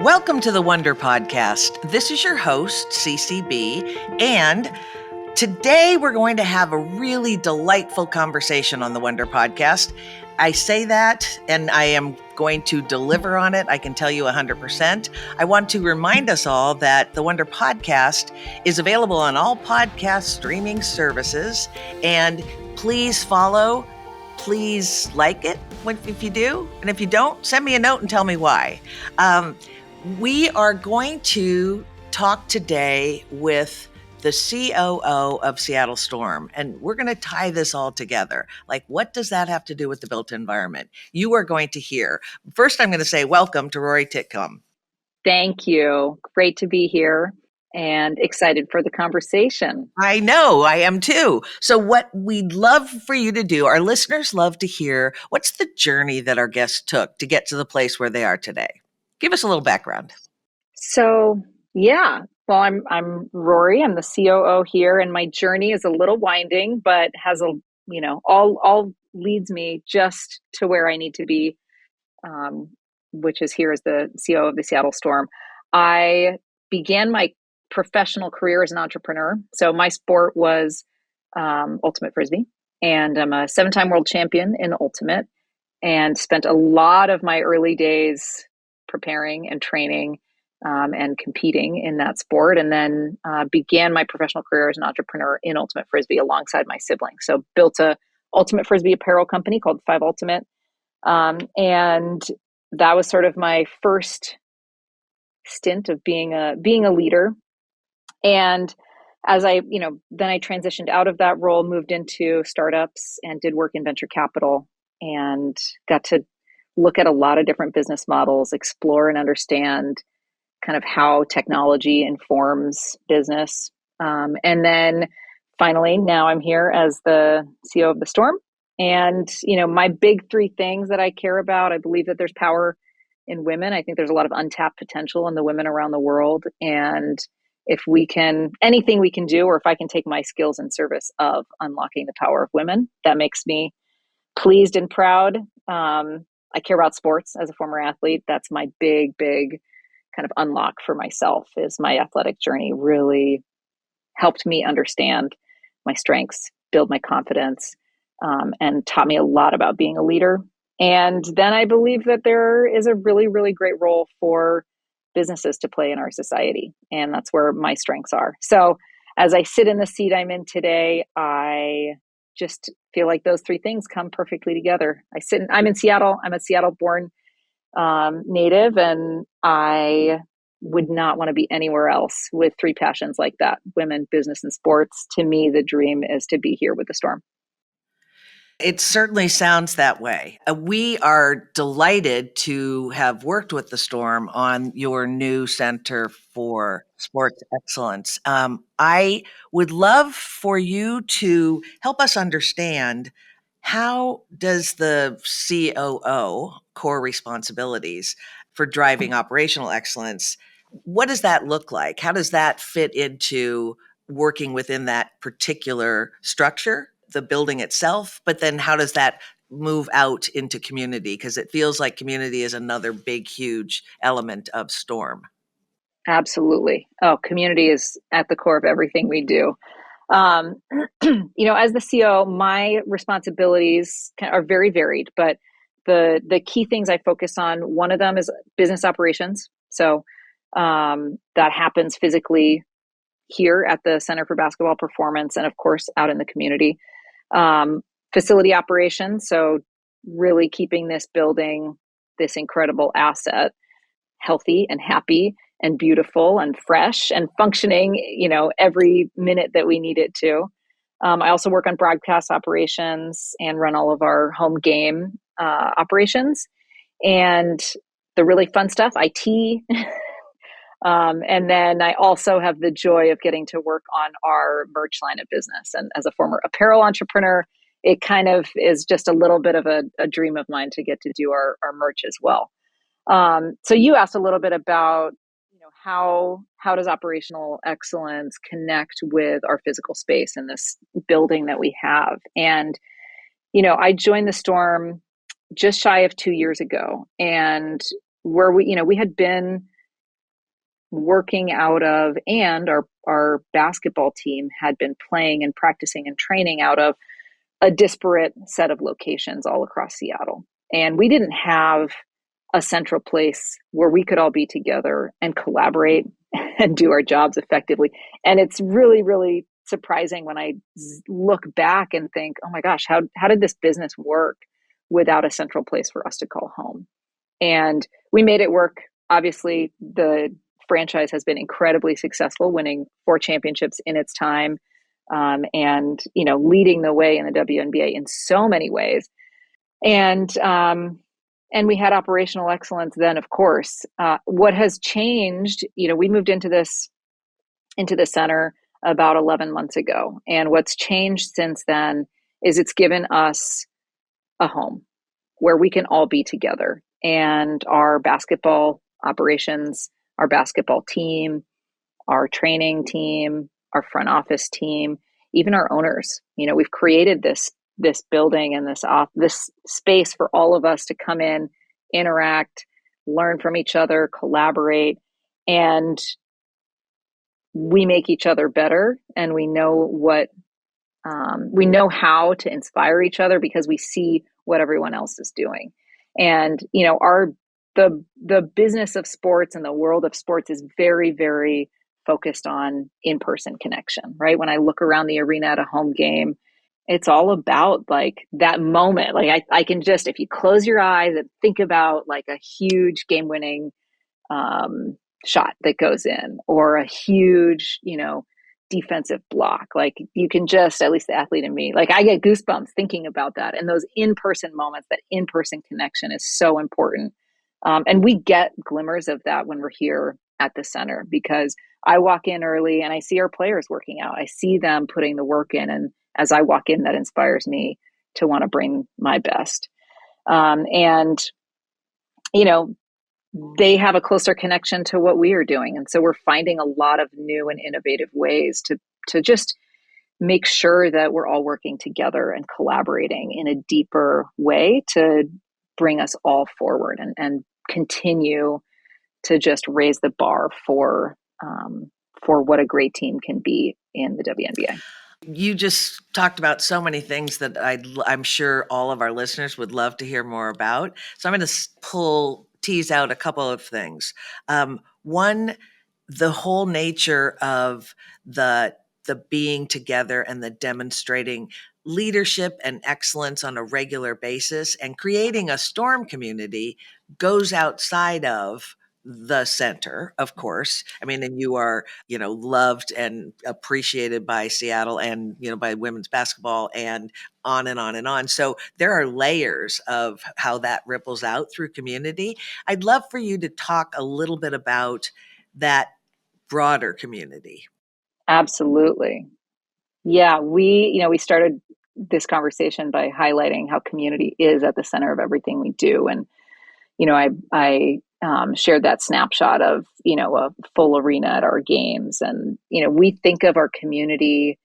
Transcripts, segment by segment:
Welcome to the ONEder Podcast. This is your host, CCB, and today we're going to have a really delightful conversation on the ONEder Podcast. I say that, and I am going to deliver on it. I can tell you 100%. I want to remind us all that the ONEder Podcast is available on all podcast streaming services, and please follow. Please like it if you do. And if you don't, send me a note and tell me why. We are going to talk today with the COO of Seattle Storm, and we're going to tie this all together. Like, what does that have to do with the built environment? You are going to hear. First, I'm going to say welcome to Rohre Titcomb. Thank you. Great to be here and excited for the conversation. I know, I am too. So what we'd love for you to do, our listeners love to hear, what's the journey that our guests took to get to the place where they are today? Give us a little background. So, well, I'm Rory. I'm the COO here, and my journey is a little winding, but has all leads me just to where I need to be, which is here as the COO of the Seattle Storm. I began my professional career as an entrepreneur. So my sport was ultimate frisbee, and I'm a 7-time world champion in ultimate, and spent a lot of my early days preparing and training and competing in that sport, and then began my professional career as an entrepreneur in ultimate frisbee alongside my siblings. So built a ultimate frisbee apparel company called 5 Ultimate, and that was sort of my first stint of being a leader. And as then I transitioned out of that role, moved into startups and did work in venture capital, and got to look at a lot of different business models, explore and understand kind of how technology informs business. And then finally, now I'm here as the CEO of the Storm. And, my big 3 things that I care about, I believe that there's power in women. I think there's a lot of untapped potential in the women around the world. And if anything we can do, or if I can take my skills in service of unlocking the power of women, that makes me pleased and proud. I care about sports as a former athlete. That's my big kind of unlock for myself, is my athletic journey really helped me understand my strengths, build my confidence, and taught me a lot about being a leader. And then I believe that there is a really, really great role for businesses to play in our society. And that's where my strengths are. So as I sit in the seat I'm in today, I just feel like those 3 things come perfectly together. I'm in Seattle. I'm a Seattle-born native, and I would not want to be anywhere else with 3 passions like that: women, business, and sports. To me, the dream is to be here with the Storm. It certainly sounds that way. We are delighted to have worked with the Storm on your new Center for Sports Excellence. I would love for you to help us understand, how does the COO, core responsibilities for driving operational excellence, what does that look like? How does that fit into working within that particular structure, the building itself, but then how does that move out into community? Because it feels like community is another big, huge element of Storm. Absolutely. Oh, community is at the core of everything we do. As the CEO, my responsibilities are very varied, but the key things I focus on, one of them is business operations. So that happens physically here at the Center for Basketball Performance, and of course out in the community. Facility operations, so really keeping this building, this incredible asset, healthy and happy and beautiful and fresh and functioning, every minute that we need it to. I also work on broadcast operations and run all of our home game operations, and the really fun stuff, IT. And then I also have the joy of getting to work on our merch line of business. And as a former apparel entrepreneur, it kind of is just a little bit of a dream of mine to get to do our merch as well. So you asked a little bit about, how does operational excellence connect with our physical space in this building that we have? And, I joined the Storm just shy of 2 years ago, and where we had been working out of, and our basketball team had been playing and practicing and training out of a disparate set of locations all across Seattle. And we didn't have a central place where we could all be together and collaborate and do our jobs effectively. And it's really, really surprising when I look back and think, oh my gosh, how did this business work without a central place for us to call home? And we made it work. Obviously, the franchise has been incredibly successful, winning 4 championships in its time, and leading the way in the WNBA in so many ways. And we had operational excellence then, of course. What has changed, we moved into the center about 11 months ago. And what's changed since then is it's given us a home where we can all be together. And our basketball operations, our basketball team, our training team, our front office team, even our owners, we've created this building and this space for all of us to come in, interact, learn from each other, collaborate, and we make each other better. And we know how to inspire each other because we see what everyone else is doing. And the business of sports and the world of sports is very, very focused on in-person connection, right? When I look around the arena at a home game, it's all about like that moment. Like I can just, if you close your eyes and think about like a huge game-winning shot that goes in, or a huge, defensive block, like you can just, at least the athlete in me, like I get goosebumps thinking about that. And those in-person moments, that in-person connection is so important. And we get glimmers of that when we're here at the center, because I walk in early and I see our players working out. I see them putting the work in. And as I walk in, that inspires me to want to bring my best. And they have a closer connection to what we are doing. And so we're finding a lot of new and innovative ways to just make sure that we're all working together and collaborating in a deeper way to bring us all forward and continue to just raise the bar for what a great team can be in the WNBA. You just talked about so many things that I'm sure all of our listeners would love to hear more about. So I'm going to tease out a couple of things. One, the whole nature of the being together and the demonstrating leadership and excellence on a regular basis and creating a Storm community goes outside of the center, of course. I mean, and you are, loved and appreciated by Seattle and, by women's basketball and on and on and on. So there are layers of how that ripples out through community. I'd love for you to talk a little bit about that broader community. Absolutely. Yeah, we started this conversation by highlighting how community is at the center of everything we do. And, I shared that snapshot of, a full arena at our games. And, we think of our community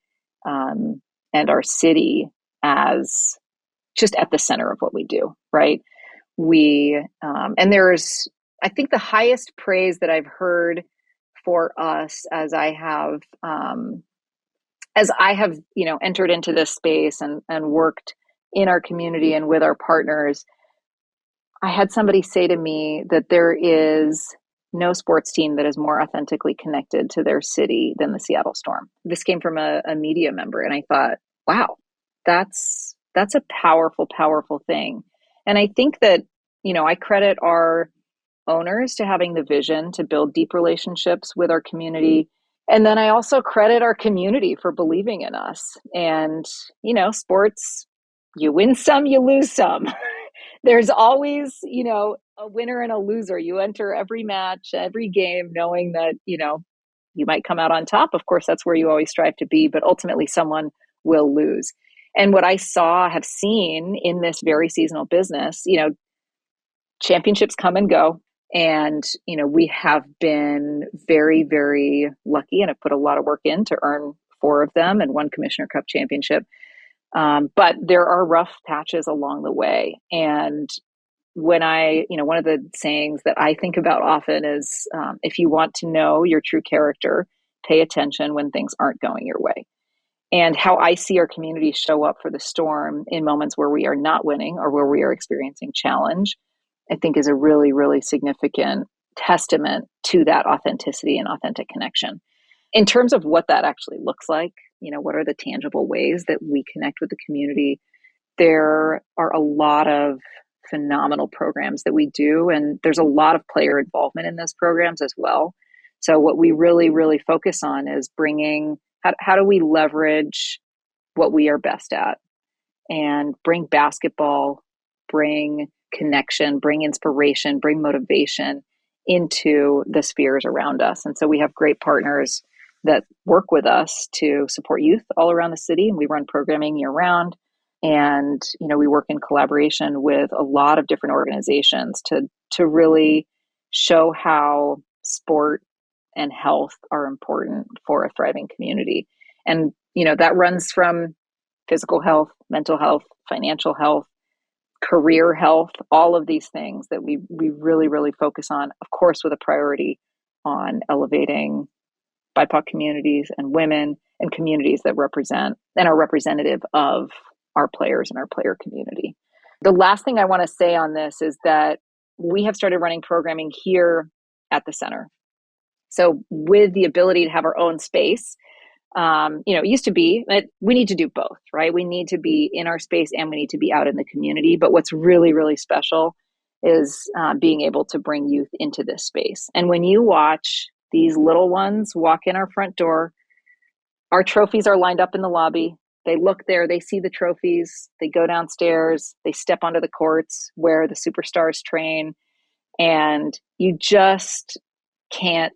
and our city as just at the center of what we do, right? And there's, I think the highest praise that I've heard for us as I have, entered into this space and worked in our community and with our partners, I had somebody say to me that there is no sports team that is more authentically connected to their city than the Seattle Storm. This came from a media member, and I thought, wow, that's a powerful, powerful thing. And I think that, I credit our owners to having the vision to build deep relationships with our community. And then I also credit our community for believing in us. And, sports, you win some, you lose some. There's always, a winner and a loser. You enter every match, every game, knowing that, you might come out on top. Of course, that's where you always strive to be, but ultimately someone will lose. And what I have seen in this very seasonal business, championships come and go. And, we have been very, very lucky and have put a lot of work in to earn 4 of them and 1 Commissioner Cup championship. But there are rough patches along the way. And one of the sayings that I think about often is, if you want to know your true character, pay attention when things aren't going your way. And how I see our community show up for the storm in moments where we are not winning or where we are experiencing challenge, I think is a really, really significant testament to that authenticity and authentic connection. In terms of what that actually looks like, what are the tangible ways that we connect with the community? There are a lot of phenomenal programs that we do, and there's a lot of player involvement in those programs as well. So what we really, really focus on is bringing, how do we leverage what we are best at and bring basketball, bring connection, bring inspiration, bring motivation into the spheres around us. And so we have great partners that work with us to support youth all around the city, and we run programming year round. And we work in collaboration with a lot of different organizations to really show how sport and health are important for a thriving community. And that runs from physical health, mental health, financial health, career health, all of these things that we really, really focus on, of course, with a priority on elevating BIPOC communities and women and communities that represent and are representative of our players and our player community. The last thing I want to say on this is that we have started running programming here at the center. So with the ability to have our own space, it used to be that we need to do both, right? We need to be in our space and we need to be out in the community. But what's really, really special is being able to bring youth into this space. And when you watch these little ones walk in our front door, our trophies are lined up in the lobby. They look there, they see the trophies, they go downstairs, they step onto the courts where the superstars train, and you just can't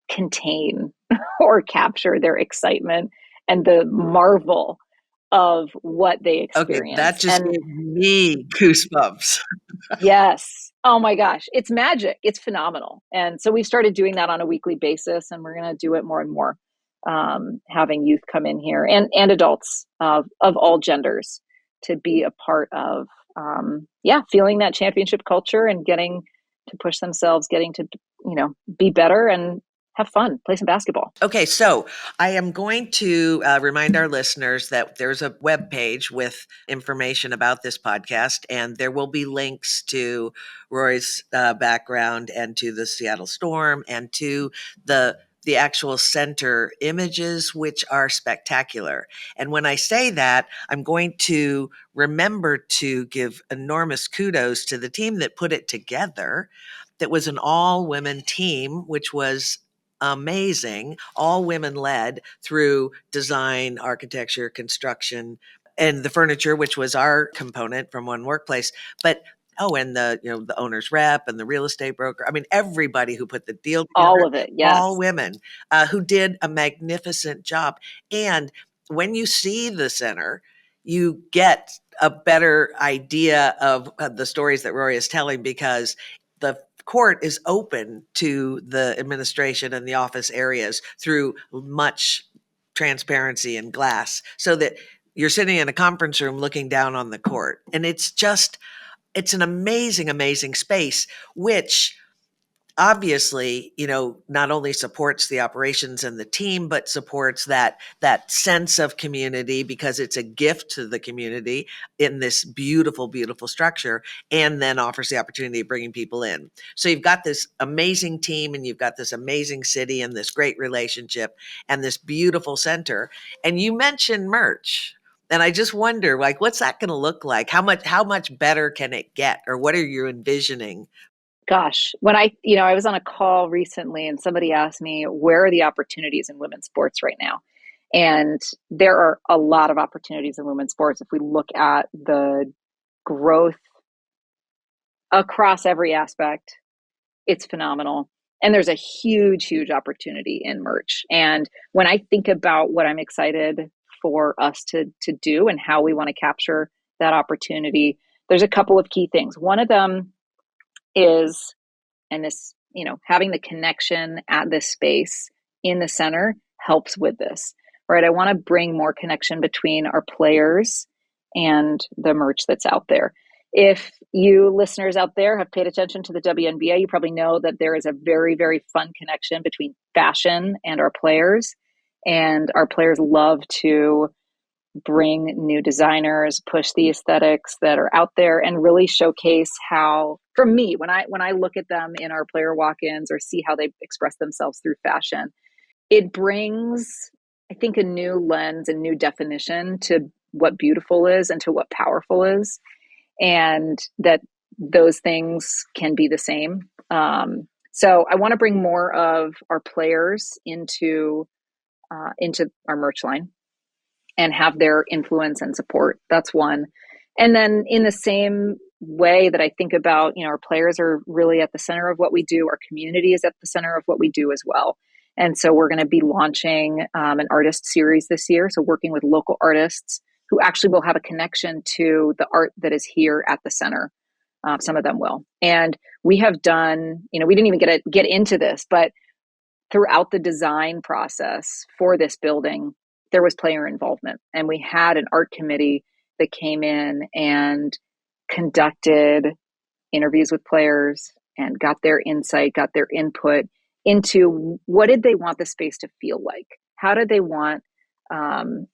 contain or capture their excitement and the marvel of what they experience. Okay, that just gave me goosebumps. Yes. Oh my gosh. It's magic. It's phenomenal. And so we've started doing that on a weekly basis, and we're going to do it more and more, having youth come in here and adults of all genders to be a part of, feeling that championship culture and getting to push themselves, getting to, be better and have fun, play some basketball. Okay, so I am going to remind our listeners that there's a webpage with information about this podcast, and there will be links to Roy's background and to the Seattle Storm and to the actual center images, which are spectacular. And when I say that, I'm going to remember to give enormous kudos to the team that put it together. That was an all-women team, which was amazing, all women led through design, architecture, construction, and the furniture, which was our component from One Workplace. But and the owner's rep and the real estate broker. I mean, everybody who put the deal together, all of it, yes. All women who did a magnificent job. And when you see the center, you get a better idea of the stories that Rory is telling, because the court is open to the administration and the office areas through much transparency and glass, so that you're sitting in a conference room looking down on the court. And it's an amazing, amazing space, which obviously, not only supports the operations and the team, but supports that sense of community, because it's a gift to the community in this beautiful, beautiful structure, and then offers the opportunity of bringing people in. So you've got this amazing team, and you've got this amazing city, and this great relationship, and this beautiful center. And you mentioned merch. And I just wonder, what's that going to look like? How much better can it get? Or what are you envisioning? Gosh, when I was on a call recently and somebody asked me, where are the opportunities in women's sports right now? And there are a lot of opportunities in women's sports. If we look at the growth across every aspect, it's phenomenal. And there's a huge, huge opportunity in merch. And when I think about what I'm excited for us to do and how we want to capture that opportunity, there's a couple of key things. One of them is, and this, having the connection at this space in the center helps with this, right? I want to bring more connection between our players and the merch that's out there. If you listeners out there have paid attention to the WNBA, you probably know that there is a very, very fun connection between fashion and our players. And our players love to bring new designers, push the aesthetics that are out there, and really showcase how, for me, when I look at them in our player walk-ins or see how they express themselves through fashion, it brings, I think, a new lens and new definition to what beautiful is and to what powerful is, and that those things can be the same. So I want to bring more of our players into our merch line and have their influence and support. That's one. And then in the same way that I think about, our players are really at the center of what we do. Our community is at the center of what we do as well. And so we're going to be launching an artist series this year. So working with local artists who actually will have a connection to the art that is here at the center. Some of them will. And we have done, we didn't even get into this, but throughout the design process for this building, there was player involvement. And we had an art committee that came in and conducted interviews with players and got their insight, got their input into what did they want the space to feel like? How did they want to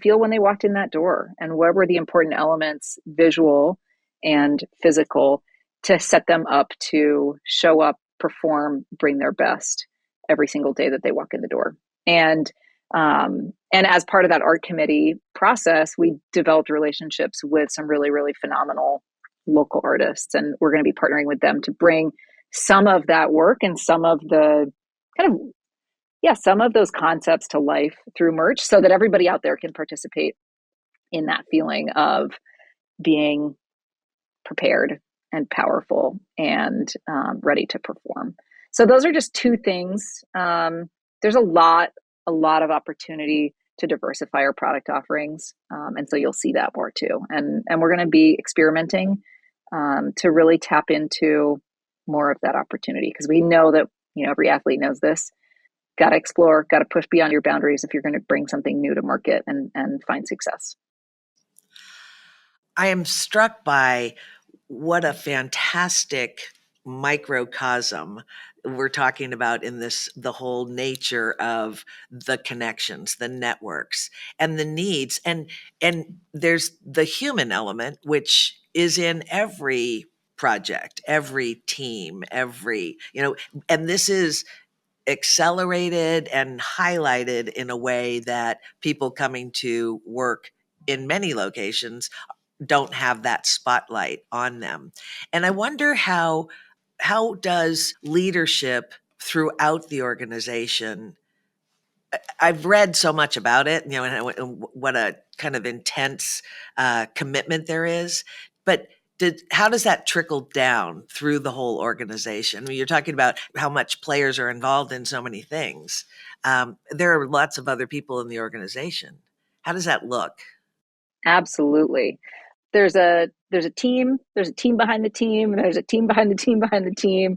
feel when they walked in that door? And what were the important elements, visual and physical, to set them up to show up, perform, bring their best every single day that they walk in the door? And as part of that art committee process, we developed relationships with some really, really phenomenal local artists. And we're going to be partnering with them to bring some of that work and some of the some of those concepts to life through merch, so that everybody out there can participate in that feeling of being prepared and powerful and ready to perform. So those are just two things. There's a lot of opportunity to diversify our product offerings. And so you'll see that more too. And we're going to be experimenting to really tap into more of that opportunity, because we know that, every athlete knows this. Got to explore, got to push beyond your boundaries if you're going to bring something new to market and find success. I am struck by what a fantastic microcosm we're talking about in the whole nature of the connections, the networks, and the needs. And there's the human element, which is in every project, every team, and this is accelerated and highlighted in a way that people coming to work in many locations don't have that spotlight on them. And I wonder how does leadership throughout the organization, I've read so much about it, and what a kind of intense commitment there is, but how does that trickle down through the whole organization? I mean, you're talking about how much players are involved in so many things. There are lots of other people in the organization. How does that look? Absolutely. There's a team behind the team, and there's a team behind the team behind the team.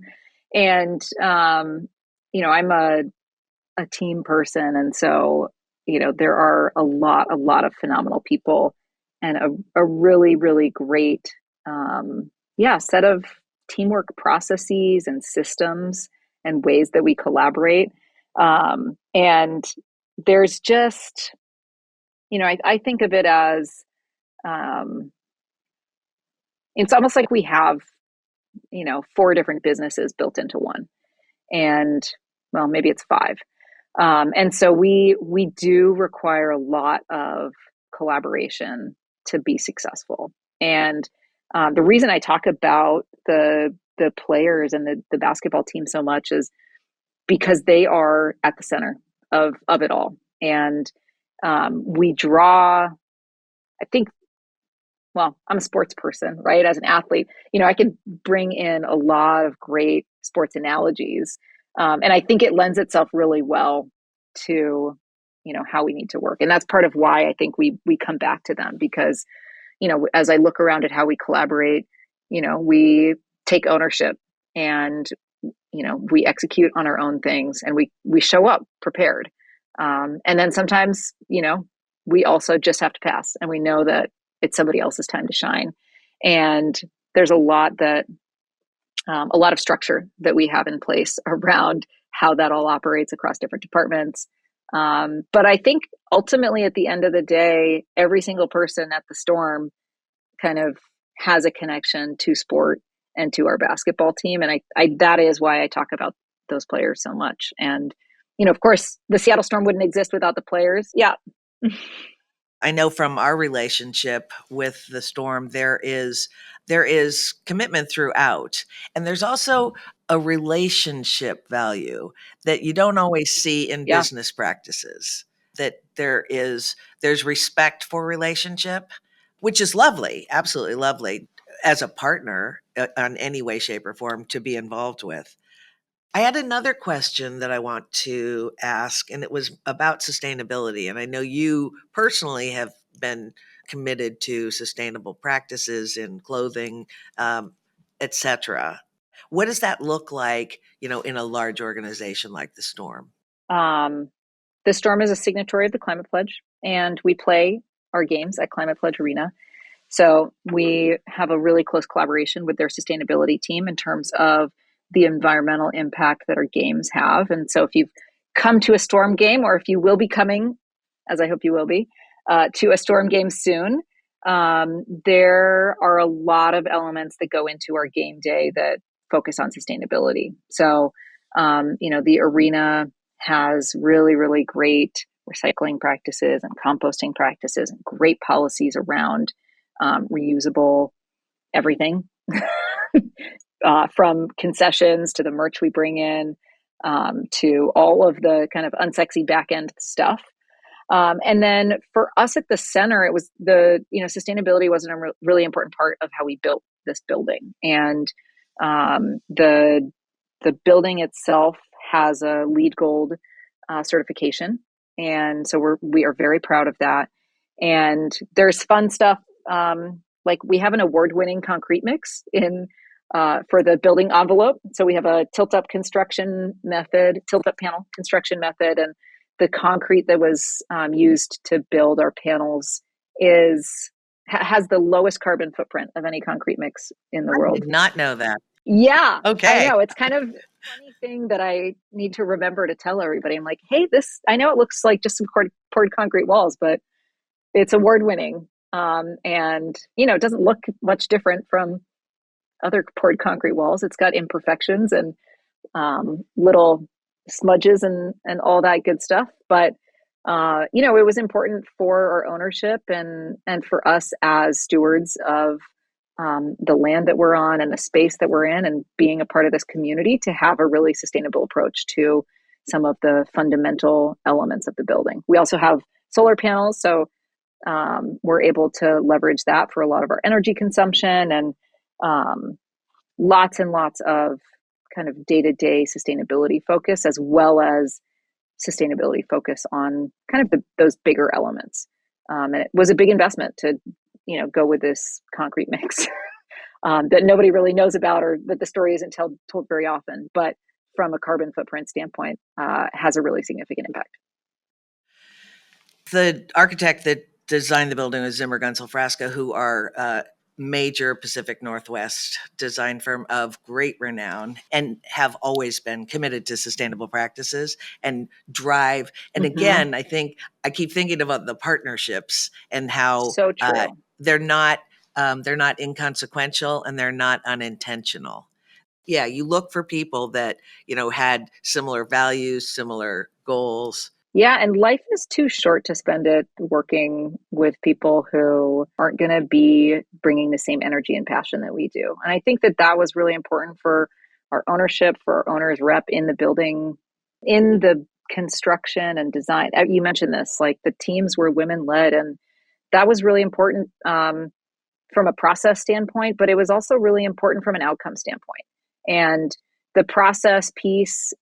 And, I'm a team person. And so, there are a lot of phenomenal people and a really, really great, set of teamwork processes and systems and ways that we collaborate. And there's just, I think of it as, it's almost like we have, 4 different businesses built into one, and well, maybe it's 5. And so we do require a lot of collaboration to be successful. And the reason I talk about the players and the basketball team so much is because they are at the center of it all. And we draw, I think, well, I'm a sports person, right? As an athlete, I can bring in a lot of great sports analogies. And I think it lends itself really well to, how we need to work. And that's part of why I think we come back to them, because, as I look around at how we collaborate, we take ownership and, we execute on our own things, and we show up prepared. And then sometimes, we also just have to pass, and we know that it's somebody else's time to shine. And there's a lot of structure that we have in place around how that all operates across different departments. But I think ultimately at the end of the day, every single person at the Storm kind of has a connection to sport and to our basketball team. And I that is why I talk about those players so much. And, of course, the Seattle Storm wouldn't exist without the players. Yeah. I know from our relationship with the Storm, there is commitment throughout, and there's also a relationship value that you don't always see in Yeah. business practices. That there's respect for relationship, which is lovely, absolutely lovely as a partner on any way, shape, or form to be involved with. I had another question that I want to ask, and it was about sustainability. And I know you personally have been committed to sustainable practices in clothing, etc. What does that look like, in a large organization like the Storm? Um, the Storm is a signatory of the Climate Pledge, and we play our games at Climate Pledge Arena. So we have a really close collaboration with their sustainability team in terms of the environmental impact that our games have. And so if you've come to a Storm game, or if you will be coming, as I hope you will be, to a Storm game soon, there are a lot of elements that go into our game day that focus on sustainability. So, the arena has really, really great recycling practices and composting practices and great policies around reusable everything from concessions to the merch we bring in, to all of the kind of unsexy back end stuff. And then for us at the center, it was sustainability wasn't a really important part of how we built this building. And the building itself has a LEED Gold certification. And so we are very proud of that. And there's fun stuff. Like we have an award-winning concrete mix for the building envelope. So we have a tilt-up panel construction method, and the concrete that was used to build our panels has the lowest carbon footprint of any concrete mix in the world. I did not know that. Yeah, okay. I know. It's kind of a funny thing that I need to remember to tell everybody. I'm like, hey, I know it looks like just some poured concrete walls, but it's award-winning. And, it doesn't look much different from other poured concrete walls. It's got imperfections and little smudges and all that good stuff. But, it was important for our ownership and for us as stewards of the land that we're on and the space that we're in and being a part of this community to have a really sustainable approach to some of the fundamental elements of the building. We also have solar panels, so we're able to leverage that for a lot of our energy consumption, and lots and lots of kind of day-to-day sustainability focus, as well as sustainability focus on kind of those bigger elements. And it was a big investment to, go with this concrete mix that nobody really knows about, or that the story isn't told very often, but from a carbon footprint standpoint, has a really significant impact. The architect that designed the building was Zimmer Gunsel Frasca, who are major Pacific Northwest design firm of great renown and have always been committed to sustainable practices and drive. And again, I think I keep thinking about the partnerships and how so true. They're not inconsequential and they're not unintentional. Yeah, you look for people that, had similar values, similar goals. Yeah, and life is too short to spend it working with people who aren't going to be bringing the same energy and passion that we do. And I think that was really important for our ownership, for our owner's rep in the building, in the construction and design. You mentioned this, like the teams were women led, and that was really important from a process standpoint, but it was also really important from an outcome standpoint. And the process piece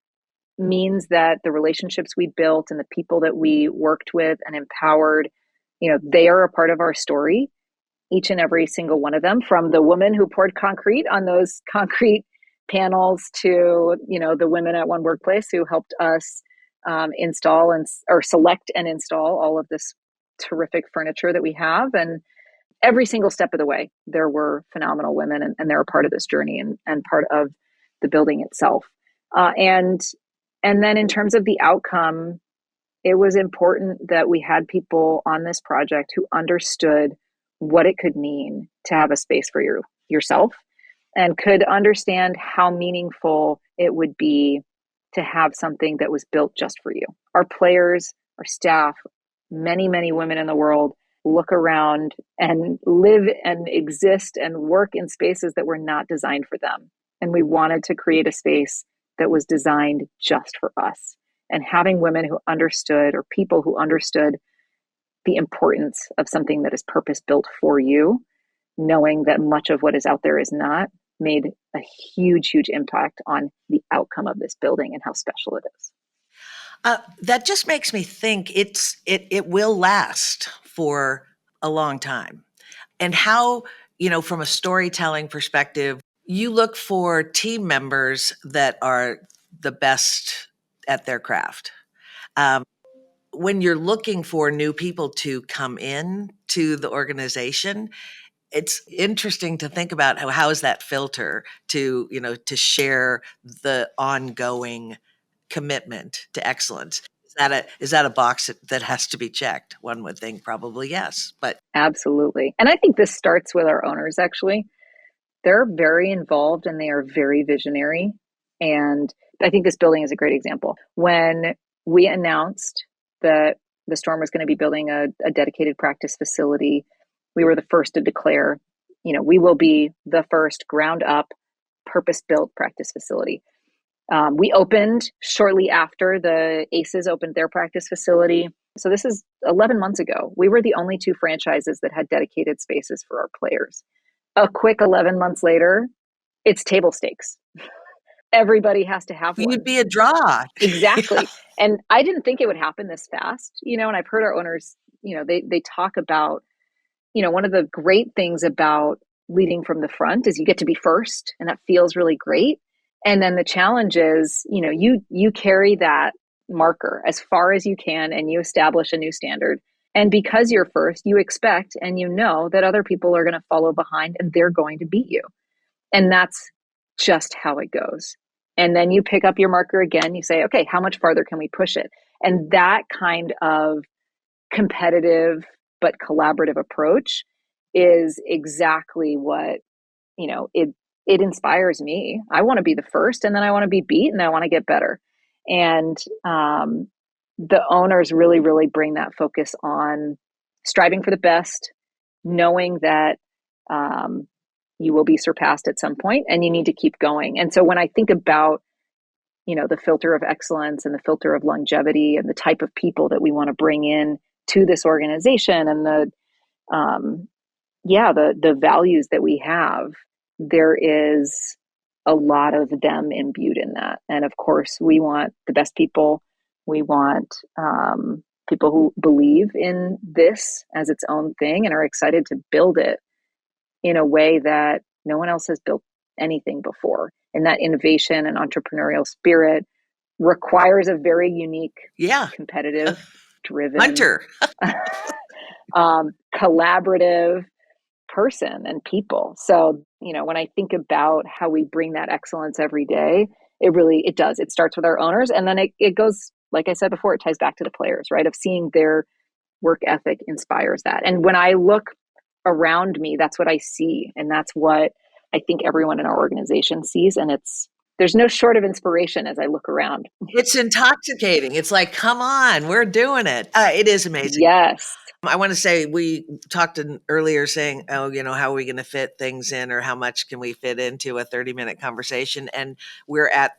means that the relationships we built and the people that we worked with and empowered, they are a part of our story, each and every single one of them, from the woman who poured concrete on those concrete panels to, the women at One Workplace who helped us select and install all of this terrific furniture that we have. And every single step of the way, there were phenomenal women, and they're a part of this journey and part of the building itself. And then in terms of the outcome, it was important that we had people on this project who understood what it could mean to have a space for yourself, and could understand how meaningful it would be to have something that was built just for you. Our players, our staff, many, many women in the world look around and live and exist and work in spaces that were not designed for them. And we wanted to create a space that was designed just for us. And having women who understood, or people who understood, the importance of something that is purpose built for you, knowing that much of what is out there is not, made a huge, huge impact on the outcome of this building and how special it is. That just makes me think it will last for a long time. And how, from a storytelling perspective, you look for team members that are the best at their craft. When you're looking for new people to come in to the organization, it's interesting to think about how is that filter to share the ongoing commitment to excellence. Is that a box that has to be checked? One would think probably yes, but absolutely. And I think this starts with our owners, actually. They're very involved and they are very visionary. And I think this building is a great example. When we announced that the Storm was going to be building a dedicated practice facility, we were the first to declare, we will be the first ground up, purpose-built practice facility. We opened shortly after the Aces opened their practice facility. So this is 11 months ago. We were the only 2 franchises that had dedicated spaces for our players. A quick 11 months later, it's table stakes. Everybody has to have one. You'd be a draw. Exactly. And I didn't think it would happen this fast, and I've heard our owners, they talk about, one of the great things about leading from the front is you get to be first, and that feels really great. And then the challenge is, you carry that marker as far as you can, and you establish a new standard. And because you're first, you expect and that other people are going to follow behind and they're going to beat you. And that's just how it goes. And then you pick up your marker again, you say, okay, how much farther can we push it? And that kind of competitive but collaborative approach is exactly what, it inspires me. I want to be the first, and then I want to be beat, and I want to get better. And the owners really, really bring that focus on striving for the best, knowing that you will be surpassed at some point and you need to keep going. And so when I think about, the filter of excellence and the filter of longevity and the type of people that we want to bring in to this organization and the values that we have, there is a lot of them imbued in that. And of course, we want the best people. We want people who believe in this as its own thing and are excited to build it in a way that no one else has built anything before. And that innovation and entrepreneurial spirit requires a very unique, competitive, driven, hunter, collaborative person and people. So, when I think about how we bring that excellence every day, it does. It starts with our owners, and then it goes, like I said before, it ties back to the players, right? Of seeing their work ethic inspires that. And when I look around me, that's what I see. And that's what I think everyone in our organization sees. And there's no short of inspiration as I look around. It's intoxicating. It's like, come on, we're doing it. It is amazing. Yes. I want to say, we talked earlier saying, how are we going to fit things in, or how much can we fit into a 30-minute conversation? And we're at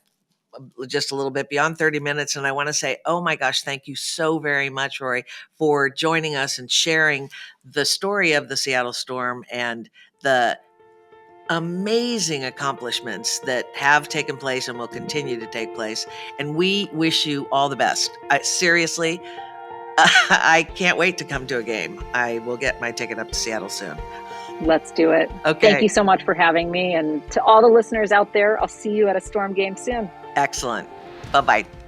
just a little bit beyond 30 minutes. And I want to say, oh my gosh, thank you so very much, Rohre, for joining us and sharing the story of the Seattle Storm and the amazing accomplishments that have taken place and will continue to take place. And we wish you all the best. Seriously, I can't wait to come to a game. I will get my ticket up to Seattle soon. Let's do it. Okay. Thank you so much for having me. And to all the listeners out there, I'll see you at a Storm game soon. Excellent. Bye-bye.